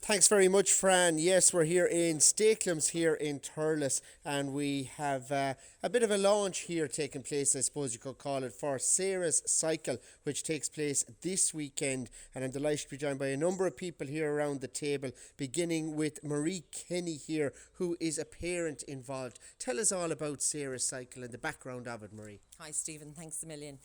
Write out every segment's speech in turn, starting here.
Thanks very much, Fran. Yes, we're here in Stakelums here in Thurles, and we have a bit of a launch here taking place, I suppose you could call it, for Sarah's Cycle, which takes place this weekend. And I'm delighted to be joined by a number of people here around the table, beginning with Marie Kenny here, who is a parent involved. Tell us all about Sarah's Cycle and the background of it, Marie. Hi Stephen, thanks a million.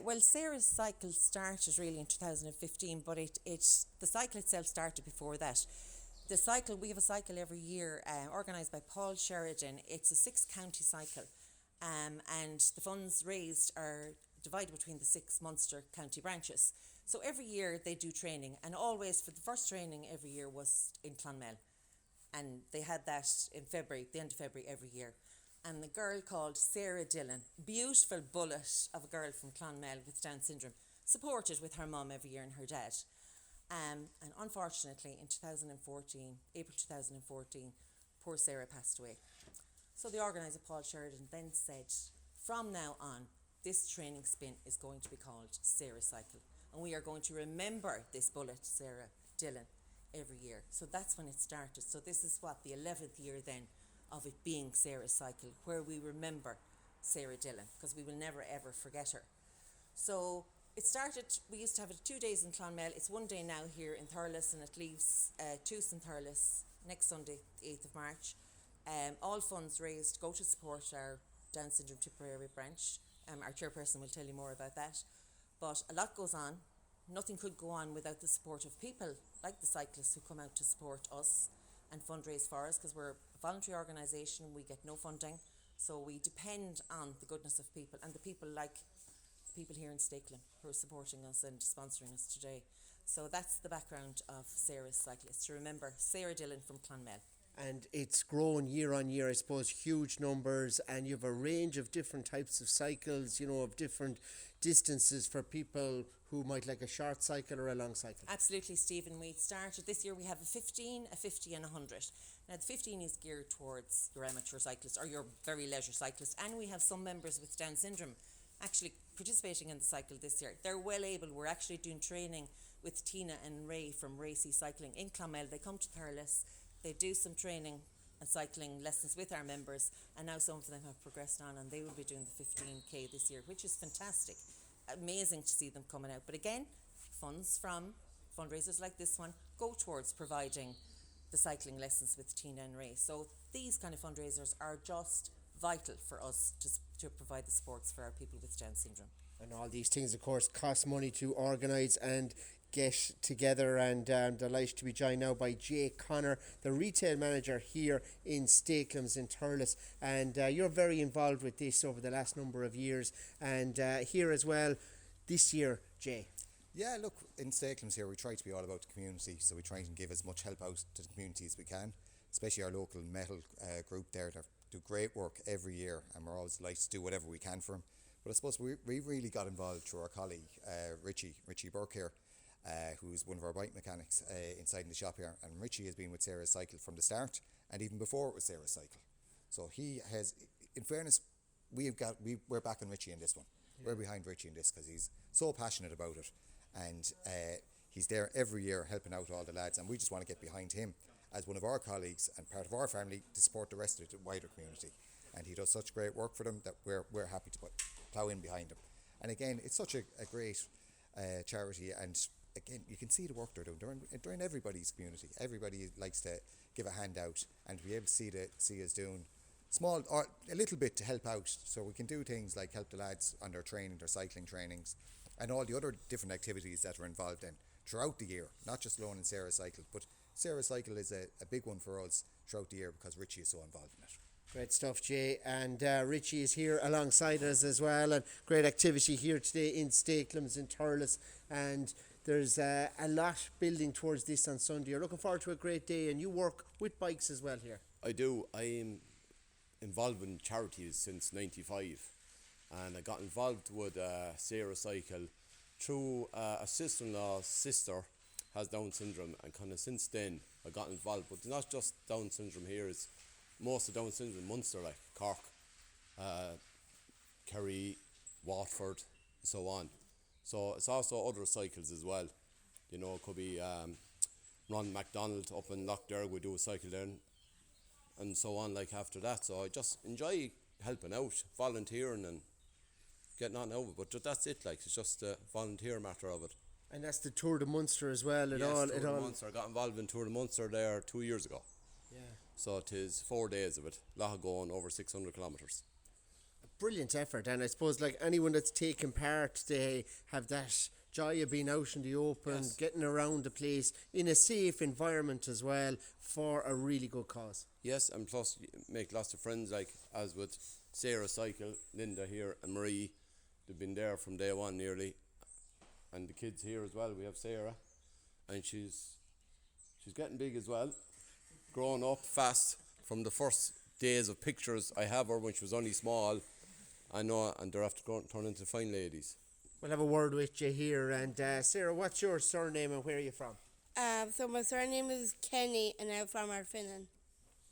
Well, Sarah's cycle started really in 2015, but the cycle itself started before that. We have a cycle every year organised by Paul Sheridan. It's a 6-county cycle, and the funds raised are divided between the 6 Munster county branches. So every year they do training, and always for the first training every year was in Clonmel, and they had that in February, the end of February every year. And the girl called Sarah Dillon, beautiful bullet of a girl from Clonmel with Down syndrome, supported with her mum every year and her dad. And unfortunately in 2014, April 2014, poor Sarah passed away. So the organiser, Paul Sheridan, then said, from now on, this training spin is going to be called Sarah Cycle. And we are going to remember this bullet, Sarah Dillon, every year. So that's when it started. So this is the 11th year then of it being Sarah's Cycle, where we remember Sarah Dillon, because we will never ever forget her. So it started, we used to have it 2 days in Clonmel. It's 1 day now here in Thurles, and it leaves Toos in Thurles next Sunday, the 8th of March. All funds raised go to support our Down Syndrome Tipperary branch. Our chairperson will tell you more about that. But a lot goes on. Nothing could go on without the support of people like the cyclists who come out to support us and fundraise for us, because we're a voluntary organisation. We get no funding, so we depend on the goodness of people, and the people like people here in Stakelum who are supporting us and sponsoring us today. So that's the background of Sarah's Cycle, is to remember Sarah Dillon from Clonmel. And it's grown year on year, I suppose, huge numbers, and you have a range of different types of cycles, of different distances for people who might like a short cycle or a long cycle. Absolutely, Stephen. We started this year, we have a 15, a 50 and a 100. Now the 15 is geared towards your amateur cyclist or your very leisure cyclist, and we have some members with Down syndrome actually participating in the cycle this year. They're well able. We're actually doing training with Tina and Ray from Racy Cycling in Clonmel. They come to Thurles, they do some training and cycling lessons with our members, and now some of them have progressed on and they will be doing the 15k this year, which is fantastic. Amazing to see them coming out. But again, funds from fundraisers like this one go towards providing the cycling lessons with Tina and Ray. So these kind of fundraisers are just vital for us to provide the supports for our people with Down syndrome. And all these things, of course, cost money to organise and get together, and I'm delighted to be joined now by Jay Connor, the retail manager here in Stakelums in Thurles, and you're very involved with this over the last number of years, and here as well this year, Jay. Yeah, look, in Stakelums here we try to be all about the community, so we try and give as much help out to the community as we can, especially our local metal group there that do great work every year, and we're always delighted to do whatever we can for them. But I suppose we really got involved through our colleague Richie Burke here, who's one of our bike mechanics inside in the shop here, and Richie has been with Sarah's Cycle from the start, and even before it was Sarah's Cycle. So he has, in fairness, we're backing Richie in this one. Yeah. We're behind Richie in this because he's so passionate about it, and he's there every year helping out all the lads, and we just want to get behind him as one of our colleagues and part of our family to support the rest of the wider community. And he does such great work for them that we're happy to plough in behind him. And again, it's such a great charity, and again, you can see the work they're doing. They're in everybody's community. Everybody likes to give a hand out, and to be able to see us doing small or a little bit to help out, so we can do things like help the lads on their training, their cycling trainings, and all the other different activities that are involved in throughout the year, not just alone in Sarah's Cycle, but Sarah's Cycle is a big one for us throughout the year because Richie is so involved in it. Great stuff, Jay. And Richie is here alongside us as well, and great activity here today in Stakelums in Thurles, and there's a lot building towards this on Sunday. You're looking forward to a great day, and you work with bikes as well here. I do. I'm involved in charities since '95, and I got involved with Sarah's Cycle through a sister-in-law's sister has Down syndrome, and kind of since then I got involved. But it's not just Down syndrome here, it's most of Down syndrome Munster, like Cork, Kerry, Watford, so on. So it's also other cycles as well. It could be Ron MacDonald up in Lough we do a cycle then, and so on like after that. So I just enjoy helping out, volunteering and getting on over. But that's it, like it's just a volunteer matter of it. And that's the Tour de Munster as well. Tour de Munster. I got involved in Tour de Munster there 2 years ago. Yeah. So it is 4 days of it. Lot of going over 600 kilometres. Brilliant effort, and I suppose like anyone that's taken part, they have that joy of being out in the open, Yes. getting around the place in a safe environment as well for a really good cause. Yes, and plus you make lots of friends, like as with Sarah Cycle, Linda here and Marie. They've been there from day one nearly. And the kids here as well. We have Sarah, and she's getting big as well, growing up fast from the first days of pictures I have her when she was only small. I know, and they're after turn into fine ladies. We'll have a word with you here, and Sarah, what's your surname and where are you from? So my surname is Kenny and I'm from Ardfinnan.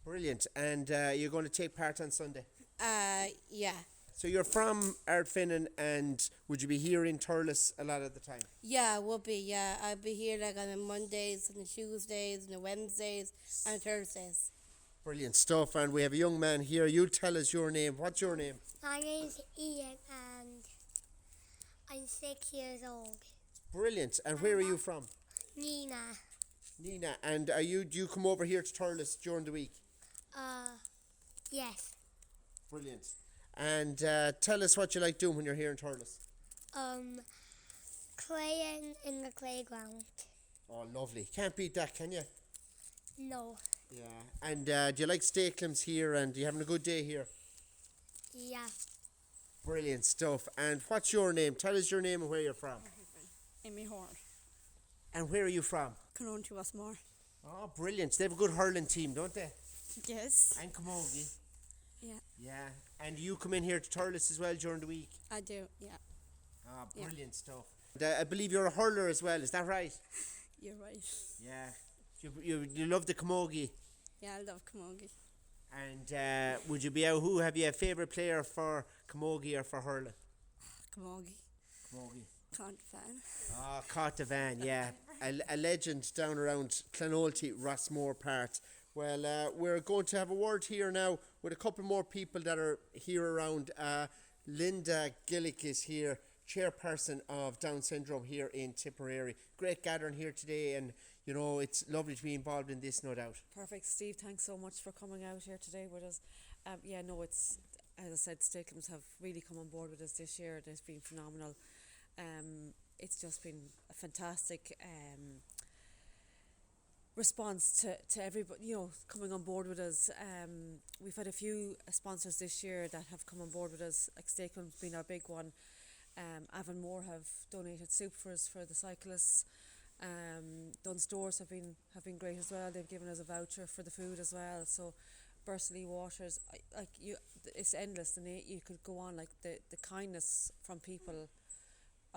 Brilliant, and you're going to take part on Sunday? Yeah. So you're from Ardfinnan, and would you be here in Thurles a lot of the time? Yeah, I will be, yeah. I'll be here like on the Mondays and the Tuesdays and the Wednesdays and Thursdays. Brilliant stuff, and we have a young man here. You tell us your name. What's your name? My name's Ian and I'm 6 years old. Brilliant, and where are you from? Nina. Nina, and do you come over here to Thurles during the week? Yes. Brilliant. And tell us what you like doing when you're here in Thurles. Playing in the playground. Oh, lovely. Can't beat that, can you? No. Yeah. And do you like Steaklands here, and are you having a good day here? Yeah. Brilliant stuff. And what's your name? Tell us your name and where you're from. Amy Horn, And where are you from? County Westmore. Oh, brilliant. They have a good hurling team, don't they? Yes, And Camogie. yeah, Yeah. And you come in here to Thurles as well during the week? I do, yeah, Ah, Yeah. brilliant stuff. And, I believe you're a hurler as well, is that right? you're right. Yeah. You love the Camogie. Yeah, I love Camogie. And would you be out? Who have you a favourite player for Camogie or for hurling? Camogie, Camogie. Count fan. Ah, Cartavan, yeah. a legend down around Clonolty, Rossmore part. Well, we're going to have a word here now with a couple more people that are here around. Linda Gillick is here, chairperson of Down Syndrome here in Tipperary. Great gathering here today, and you know it's lovely to be involved in this, no doubt. Perfect, Steve. Thanks so much for coming out here today with us. It's, as I said, Steaklands have really come on board with us this year. It's been phenomenal. It's just been a fantastic response to everybody, you know, coming on board with us. We've had a few sponsors this year that have come on board with us, like Steaklands being our big one. Avonmore have donated soup for us for the cyclists. Dunn Stores have been great as well. They've given us a voucher for the food as well. So Bursley Waters, it's endless, and you could go on. Like the kindness from people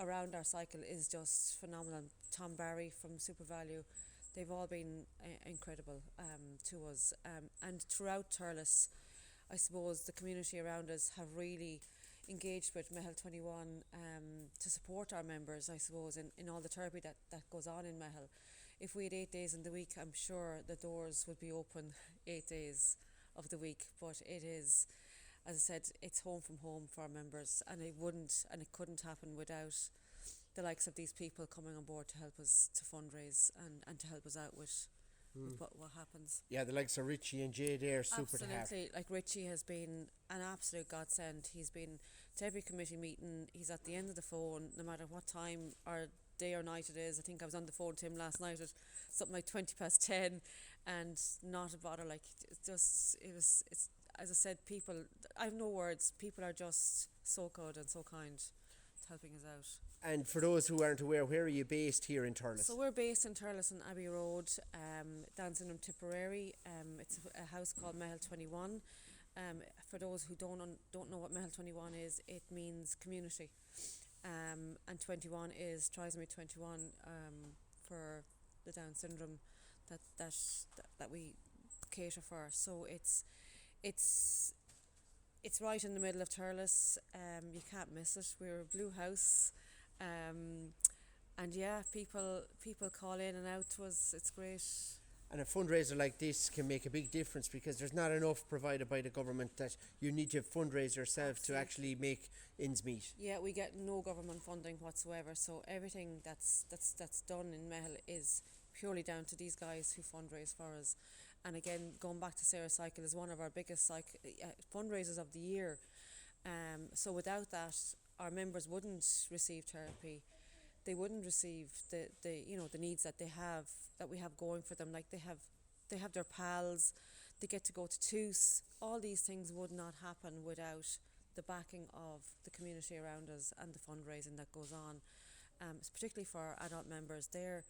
around our cycle is just phenomenal. Tom Barry from Super Value, they've all been incredible to us. And throughout Thurles, I suppose the community around us have really engaged with Mehel 21 to support our members, I suppose, in all the therapy that goes on in Mehel. If we had 8 days in the week, I'm sure the doors would be open 8 days of the week. But it is, as I said, it's home from home for our members, and it couldn't happen without the likes of these people coming on board to help us to fundraise and to help us out with what happens. Yeah, the likes of Richie and Jay there, super to have. Absolutely. Like Richie has been an absolute godsend. He's been to every committee meeting. He's at the end of the phone, no matter what time or day or night it is. I think I was on the phone to him last night at something like 10:20, and not a bother. Like it's as I said, people. I have no words. People are just so good and so kind to helping us out. And for those who aren't aware, where are you based here in Thurles? So we're based in Thurles on Abbey Road, Down Syndrome Tipperary. It's a house called Mehel 21. For those who don't know what Mehel 21 is, it means community. And 21 is Trisomy 21 for the Down syndrome that we cater for. So it's right in the middle of Thurles. You can't miss it. We're a blue house. and yeah, people call in and out to us. It's great. And a fundraiser like this can make a big difference because there's not enough provided by the government that you need to fundraise yourself to actually make ends meet. Yeah, we get no government funding whatsoever, so everything that's done in Mehel is purely down to these guys who fundraise for us. And again, going back to Sarah Cycle is one of our biggest fundraisers of the year. So without that, our members wouldn't receive therapy. They wouldn't receive the needs that we have going for them. Like they have their pals, they get to go to TUS. All these things would not happen without the backing of the community around us and the fundraising that goes on. Particularly for our adult members, they're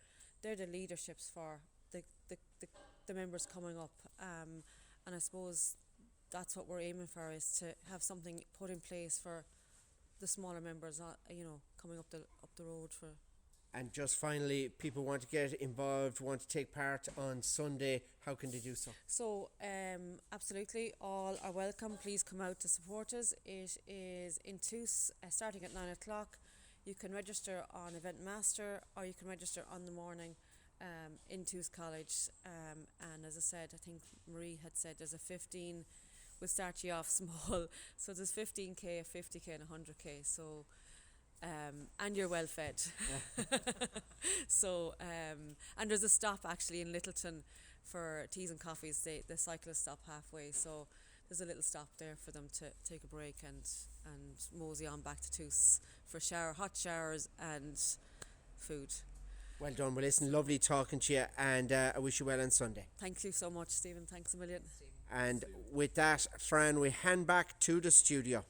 the leaderships for the members coming up. And I suppose that's what we're aiming for, is to have something put in place for the smaller members, coming up the road for. And just finally, people want to get involved, want to take part on Sunday. How can they do so? So, absolutely, all are welcome. Please come out to support us. It is in TUS, starting at 9 o'clock. You can register on Event Master, or you can register on the morning in TUS College. And as I said, I think Marie had said there's a 15. We'll start you off small. So there's 15k, a 50k, and a 100k. So. And you're well fed. So, and there's a stop actually in Littleton for teas and coffees. The cyclists stop halfway, so there's a little stop there for them to take a break and mosey on back to TUS for hot showers and food. Well done. Well, listen, lovely talking to you, and I wish you well on Sunday. Thank you so much, Stephen. Thanks a million. And with that, Fran, we hand back to the studio.